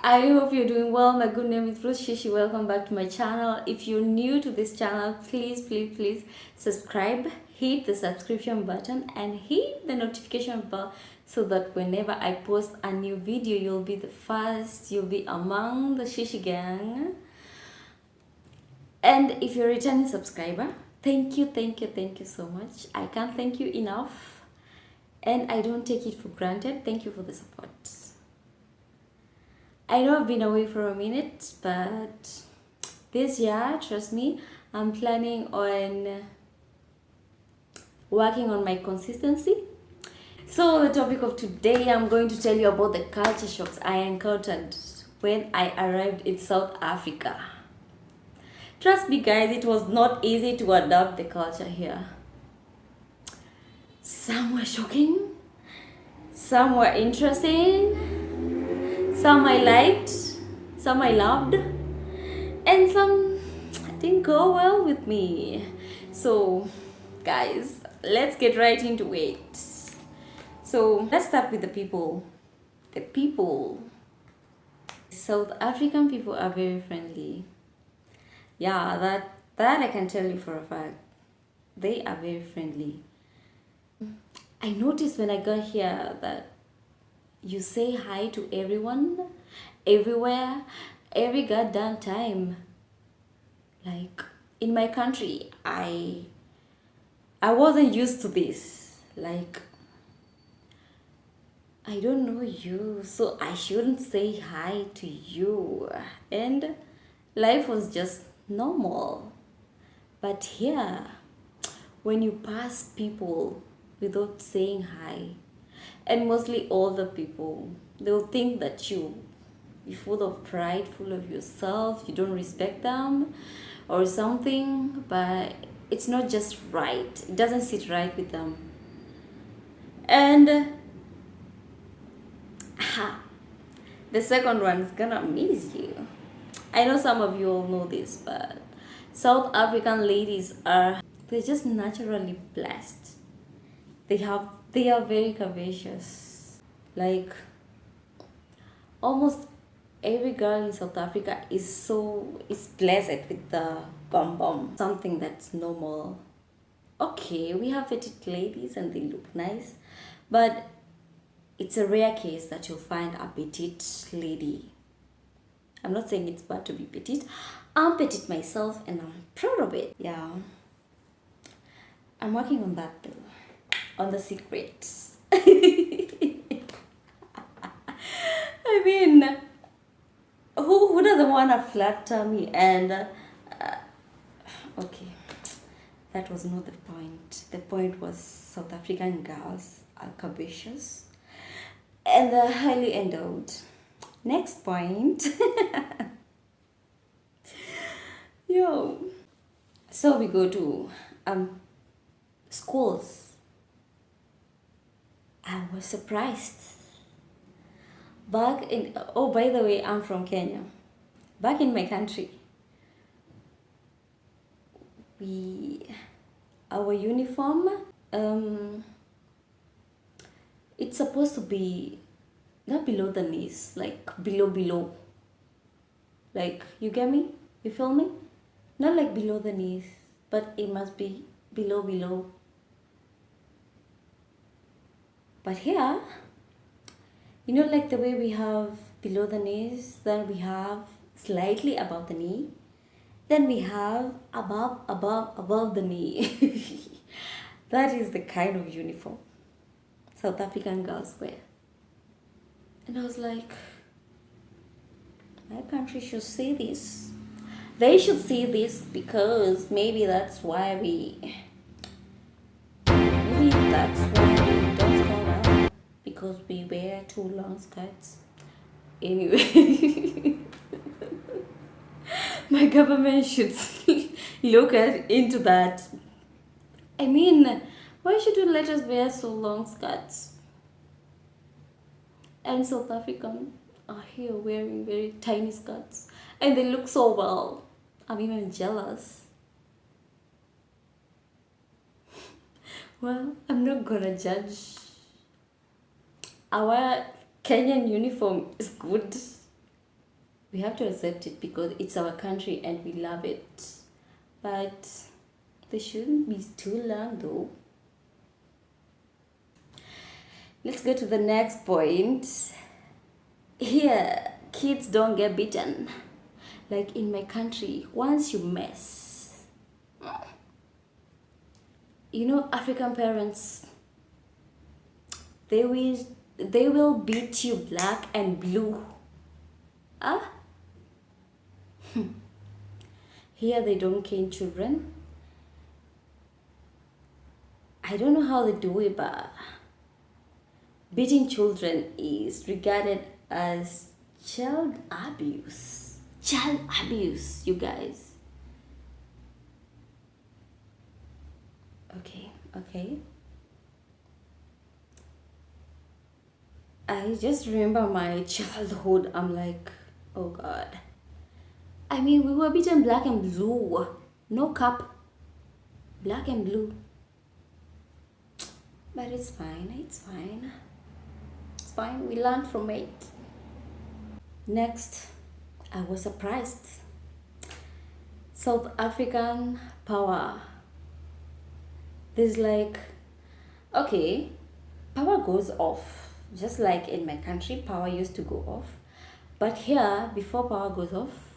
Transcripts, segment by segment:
I hope you're doing well. My good name is Ruth Shishi. Welcome back to my channel. If you're new to this channel, please subscribe, hit the subscription button and hit the notification bell so that whenever I post a new video, you'll be the first, you'll be among the Shishi gang. And if you're a returning subscriber, thank you so much. I can't thank you enough and I don't take it for granted. Thank you for the support. I know I've been away for a minute, but this year, trust me, I'm planning on working on my consistency. So the topic of today, I'm going to tell you about the culture shocks I encountered when I arrived in South Africa. Trust me guys, it was not easy to adapt the culture here. Some were shocking, some were interesting, some I liked, some I loved, and some didn't go well with me. So guys, let's get right into it. So let's start with the people. The people. South African people are very friendly. Yeah, that I can tell you for a fact. They are very friendly. I noticed when I got here that you say hi to everyone, everywhere, every goddamn time. Like in my country, I wasn't used to this. Like, I don't know you, so I shouldn't say hi to you. And life was just normal. But here, when you pass people without saying hi, and mostly older people, they'll think that you're full of pride, full of yourself, you don't respect them or something, but it's not just right. It doesn't sit right with them. And the second one is gonna amaze you. I know some of you all know this, but South African ladies they're just naturally blessed. They are very curvaceous. Like almost every girl in South Africa is blessed with the bum bum, something that's normal. Okay, we have petite ladies and they look nice, but it's a rare case that you'll find a petite lady. I'm not saying it's bad to be petite. I'm petite myself and I'm proud of it. Yeah, I'm working on that though. On the secrets. I mean, who doesn't want a flat tummy? And okay, that was not the point. The point was South African girls are curvaceous and they're highly endowed. Next point. Yo, so we go to schools. I was surprised. By the way, I'm from Kenya. Back in my country, our uniform, it's supposed to be not below the knees, like below. Like, you get me? You feel me? Not like below the knees, but it must be below. But here, you know, like the way we have below the knees, then we have slightly above the knee, then we have above the knee. That is the kind of uniform South African girls wear. And I was like, my country should see this. They should see this because maybe that's why we don't score well, because we wear too long skirts. Anyway, my government should look into that. I mean, why should you let us wear so long skirts? And South African are here wearing very tiny skirts and they look so well. I'm even jealous. Well, I'm not gonna judge. Our Kenyan uniform is good. We have to accept it because it's our country and we love it. But they shouldn't be too long though. Let's go to the next point. Here, kids don't get beaten. Like in my country, once you mess, African parents, they will they will beat you black and blue. Ah, here they don't cane children. I don't know how they do it, but beating children is regarded as child abuse. Child abuse, you guys. Okay. I just remember my childhood. I'm like, oh God. I mean, we were beaten black and blue. No cup. Black and blue. But it's fine. It's fine. It's fine. We learned from it. Next, I was surprised. South African power. There's like, okay, power goes off. Just like in my country, power used to go off. But here, before power goes off,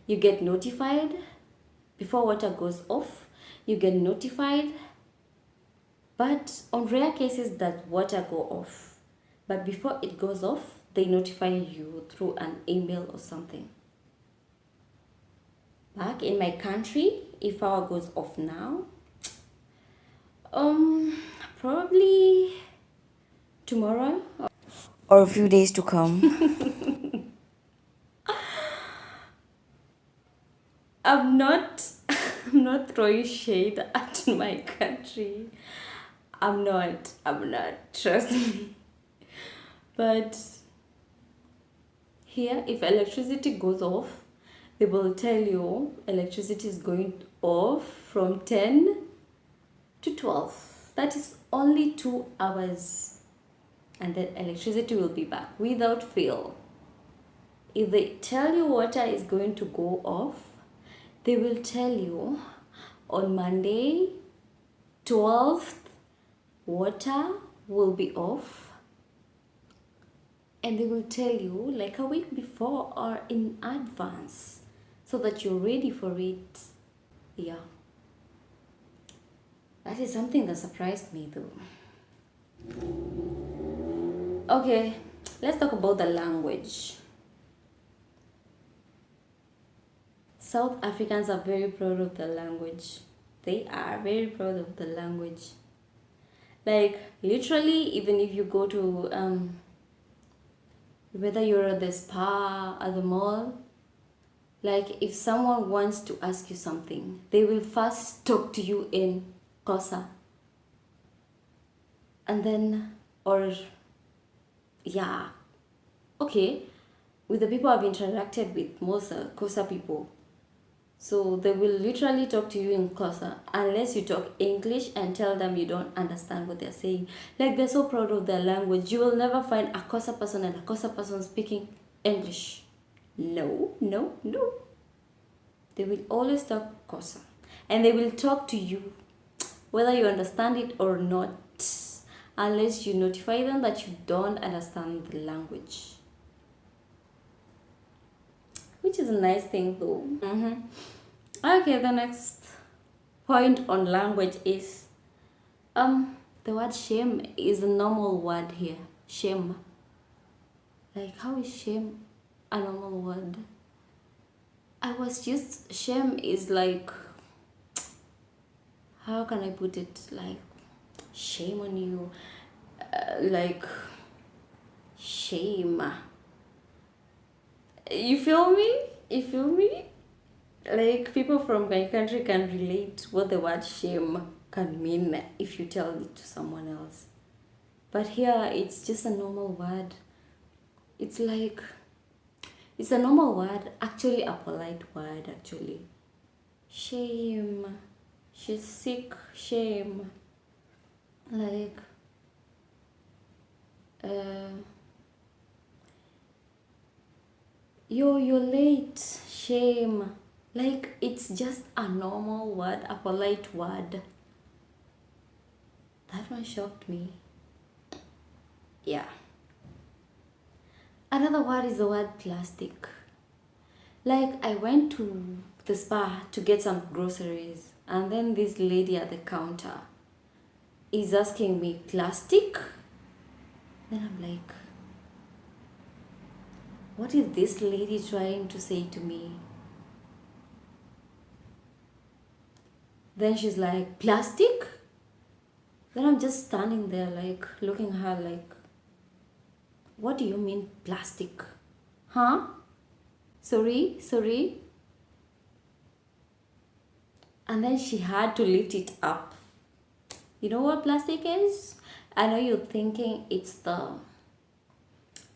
you get notified. Before water goes off, you get notified. But on rare cases that water go off. But before it goes off, they notify you through an email or something. Back in my country, if power goes off now, probably tomorrow or a few days to come. I'm not I'm not throwing shade at my country. I'm not. Trust me. But here, if electricity goes off, they will tell you electricity is going off from 10 to 12. That is only 2 hours. And then electricity will be back without fail. If they tell you water is going to go off, they will tell you on Monday, 12th, water will be off. And they will tell you like a week before or in advance so that you're ready for it. Yeah. That is something that surprised me though. Okay, let's talk about the language. South Africans are very proud of their language. They are very proud of the language. Like literally, even if you go to whether you're at the spa, at the mall, like if someone wants to ask you something, they will first talk to you in Xhosa. And then, or yeah, okay, with the people I've interacted with, most Xhosa people, so they will literally talk to you in Xhosa unless you talk English and tell them you don't understand what they're saying. Like they're so proud of their language. You will never find a Xhosa person and a Xhosa person speaking English. No. They will always talk Xhosa. And they will talk to you whether you understand it or not, unless you notify them that you don't understand the language. Which is a nice thing though. Okay, the next point on language is the word shame is a normal word here. Shame. Like how is shame a normal word? Shame is like, how can I put it? Like shame on you. Like shame. You feel me? Like people from my country can relate what the word shame can mean if you tell it to someone else. But here it's just a normal word. It's like, it's a normal word, actually a polite word actually. Shame. She's sick, shame. Like You're late. Shame. Like it's just a normal word, a polite word. That one shocked me. Yeah. Another word is the word plastic. Like I went to the spa to get some groceries, and then this lady at the counter is asking me plastic. Then I'm like, what is this lady trying to say to me? Then she's like, plastic? Then I'm just standing there like looking at her like, what do you mean plastic? Huh? Sorry. And then she had to lift it up. You know what plastic is? I know you're thinking it's the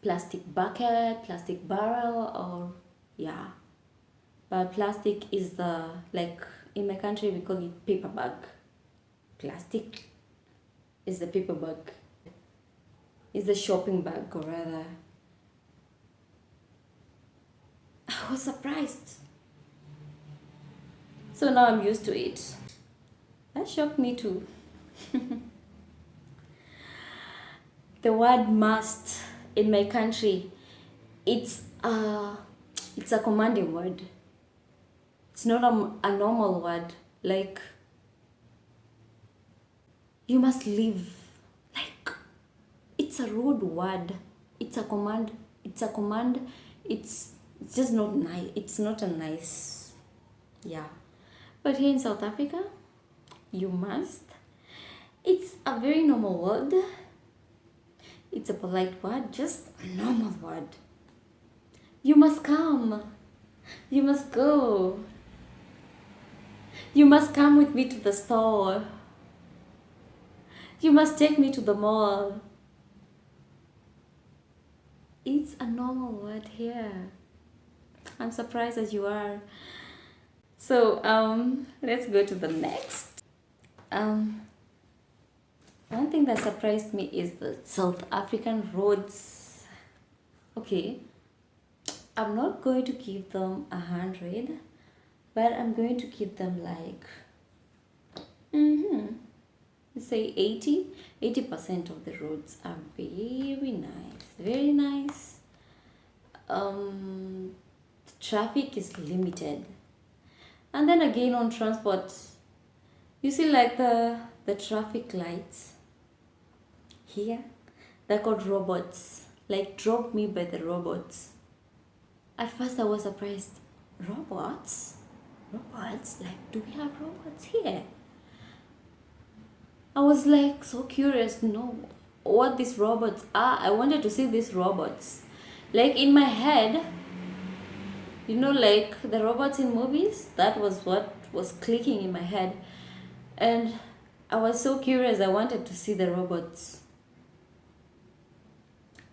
plastic bucket, plastic barrel, or yeah. But plastic is the, like in my country we call it paper bag. Plastic is the paper bag. Is the shopping bag, or rather. I was surprised. So now I'm used to it. That shocked me too. The word must in my country, it's a commanding word. It's not a normal word. Like you must leave. Like it's a rude word. It's a command. It's just not nice. It's not a nice. Yeah. But here in South Africa, you must. It's a very normal word. It's a polite word, just a normal word. You must come. You must go. You must come with me to the store. You must take me to the mall. It's a normal word here. I'm surprised as you are. So let's go to the next. One thing that surprised me is the South African roads. Okay, I'm not going to give them 100, but I'm going to give them like, say 80% of the roads are very nice. Traffic is limited. And then again on transport, you see like the traffic lights here, they're called robots. Like drop me by the robots. At first I was surprised. Robots? Like do we have robots here? I was like so curious to know what these robots are. I wanted to see these robots. Like in my head, you know, like the robots in movies, that was what was clicking in my head. And I was so curious, I wanted to see the robots.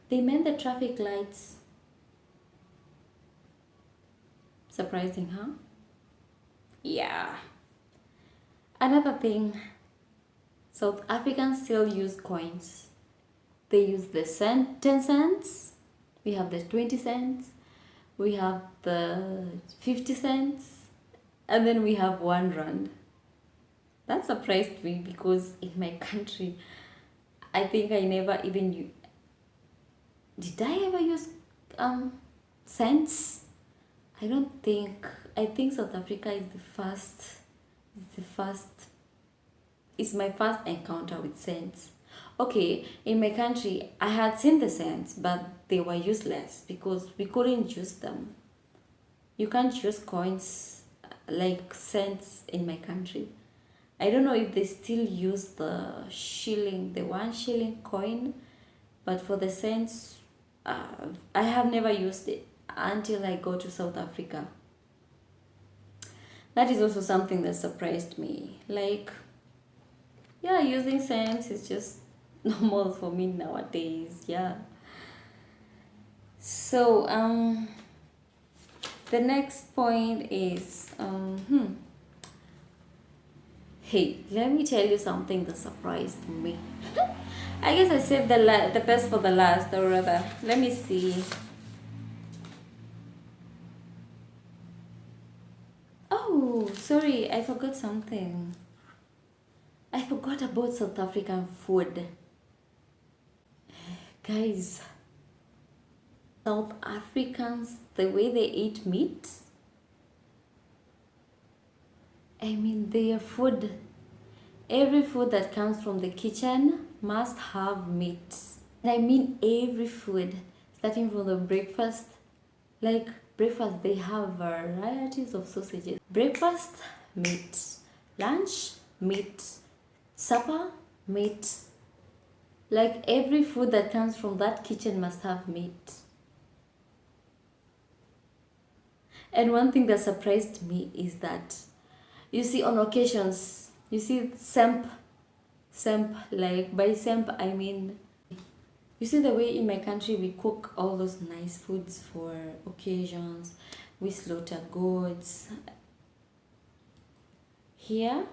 They meant the traffic lights. Surprising, huh? Yeah. Another thing, South Africans still use coins. They use the 10 cents, we have the 20 cents, we have the 50 cents, and then we have 1 rand. That surprised me because in my country, I think I never even did I ever use cents? I don't think. I think South Africa is it's my first encounter with cents. Okay, in my country, I had seen the cents, but they were useless because we couldn't use them. You can't use coins like cents in my country. I don't know if they still use the shilling, the 1 shilling coin, but for the cents, I have never used it until I go to South Africa. That is also something that surprised me. Like, yeah, using cents is just normal for me nowadays. Yeah. So, the next point is, hey, let me tell you something that surprised me. I guess I saved the best for the last, or rather, let me see. Sorry, I forgot something. I forgot about South African food. Guys, South Africans, the way they eat meat, I mean, their food, every food that comes from the kitchen must have meat. And I mean every food, starting from the breakfast. Like breakfast, they have varieties of sausages. Breakfast, meat. Lunch, meat. Supper, meat. Like every food that comes from that kitchen must have meat. And one thing that surprised me is that, you see, on occasions, you see semp, like by semp I mean, you see the way in my country we cook all those nice foods for occasions, we slaughter goats. Here,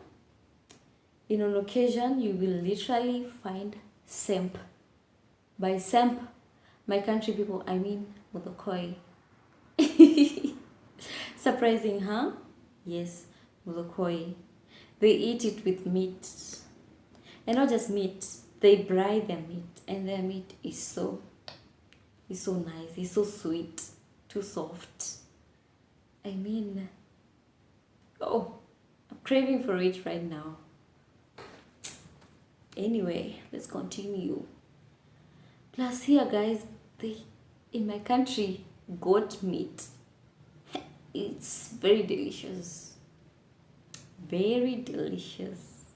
in an occasion, you will literally find semp. By semp, my country people, I mean mudokoi. Surprising, huh? Yes, mudokoi. They eat it with meat. And not just meat, they braise their meat. And their meat is so nice, it's so sweet, too soft. I mean, oh, I'm craving for it right now. Anyway, let's continue. Plus here, guys, in my country, goat meat, it's very delicious. Very delicious.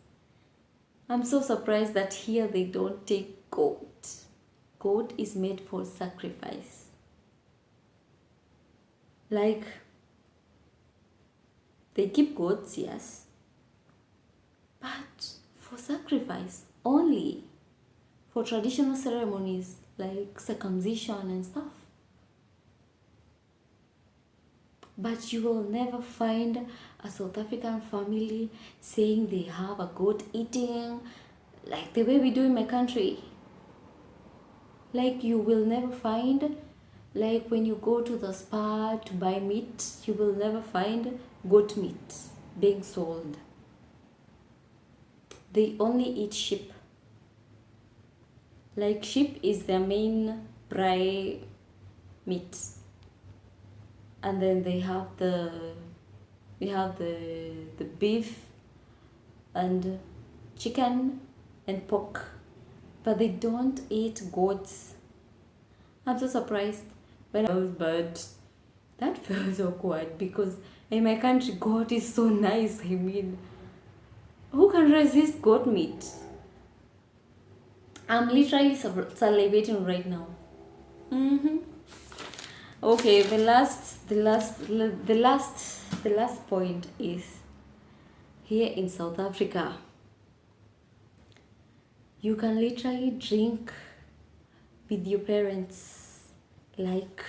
I'm so surprised that here they don't take goat. Goat is made for sacrifice. Like, they keep goats, yes, but for sacrifice only, for traditional ceremonies like circumcision and stuff. But you will never find a South African family saying they have a goat eating like the way we do in my country. Like, you will never find, like when you go to the spa to buy meat, you will never find goat meat being sold. They only eat sheep. Like, sheep is their main prey meat. And then they have the beef and chicken and pork, but they don't eat goats. I'm so surprised when I was, but that feels awkward because in my country goat is so nice. I mean, who can resist goat meat? I'm literally salivating right now. Okay, the last point is, here in South Africa, you can literally drink with your parents. Like,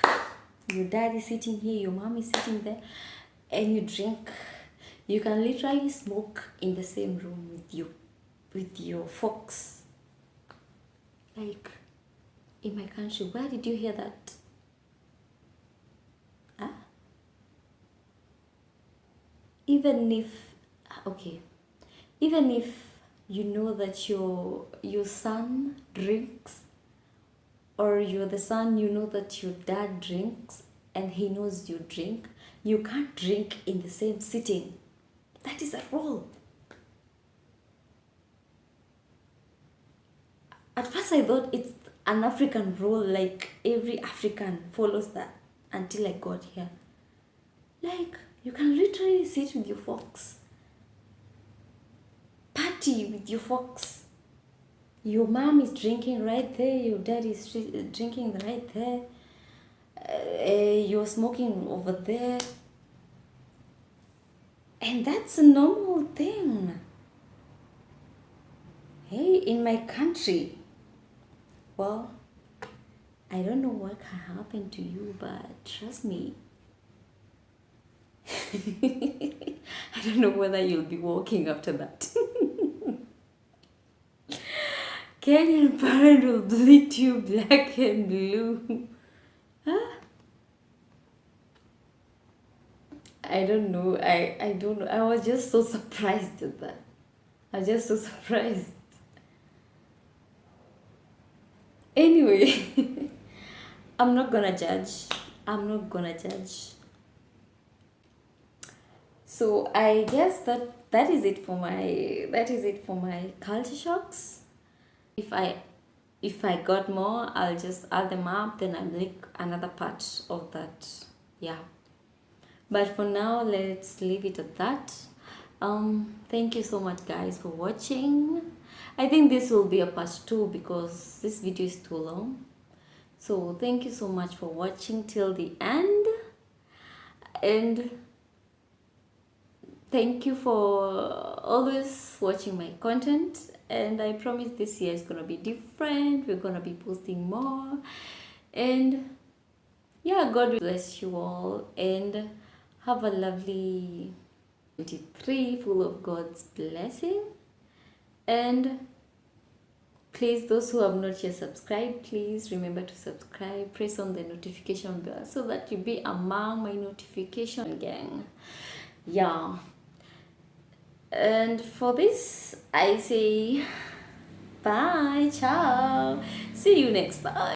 your dad is sitting here, your mom is sitting there, and you drink. You can literally smoke in the same room with your folks. Like, in my country, where did you hear that? Huh? Even if you know that your son drinks, or you're the son, you know that your dad drinks and he knows you drink, you can't drink in the same sitting. That is a rule. At first I thought it's an African rule, like every African follows that, until I got here. Like, you can literally sit with your folks, party with your folks. Your mom is drinking right there, your dad is drinking right there, you're smoking over there, and that's a normal thing. Hey, in my country, well, I don't know what can happen to you, but trust me, I don't know whether you'll be walking after that. Kenyan parent will bleed you black and blue. Huh? I don't know. I don't know. I was just so surprised at that. I was just so surprised. Anyway, I'm not gonna judge. I'm not gonna judge. So I guess that is it for my culture shocks. If I got more, I'll just add them up. Then I'll make another part of that. Yeah. But for now, let's leave it at that. Thank you so much, guys, for watching. I think this will be a part 2 because this video is too long. So thank you so much for watching till the end, and thank you for always watching my content. And I promise this year is gonna be different. We're gonna be posting more, and yeah, God will bless you all, and have a lovely 23 full of God's blessing. And please, those who have not yet subscribed, please remember to subscribe. Press on the notification bell so that you be among my notification gang. Yeah. And for this, I say bye, ciao. See you next time.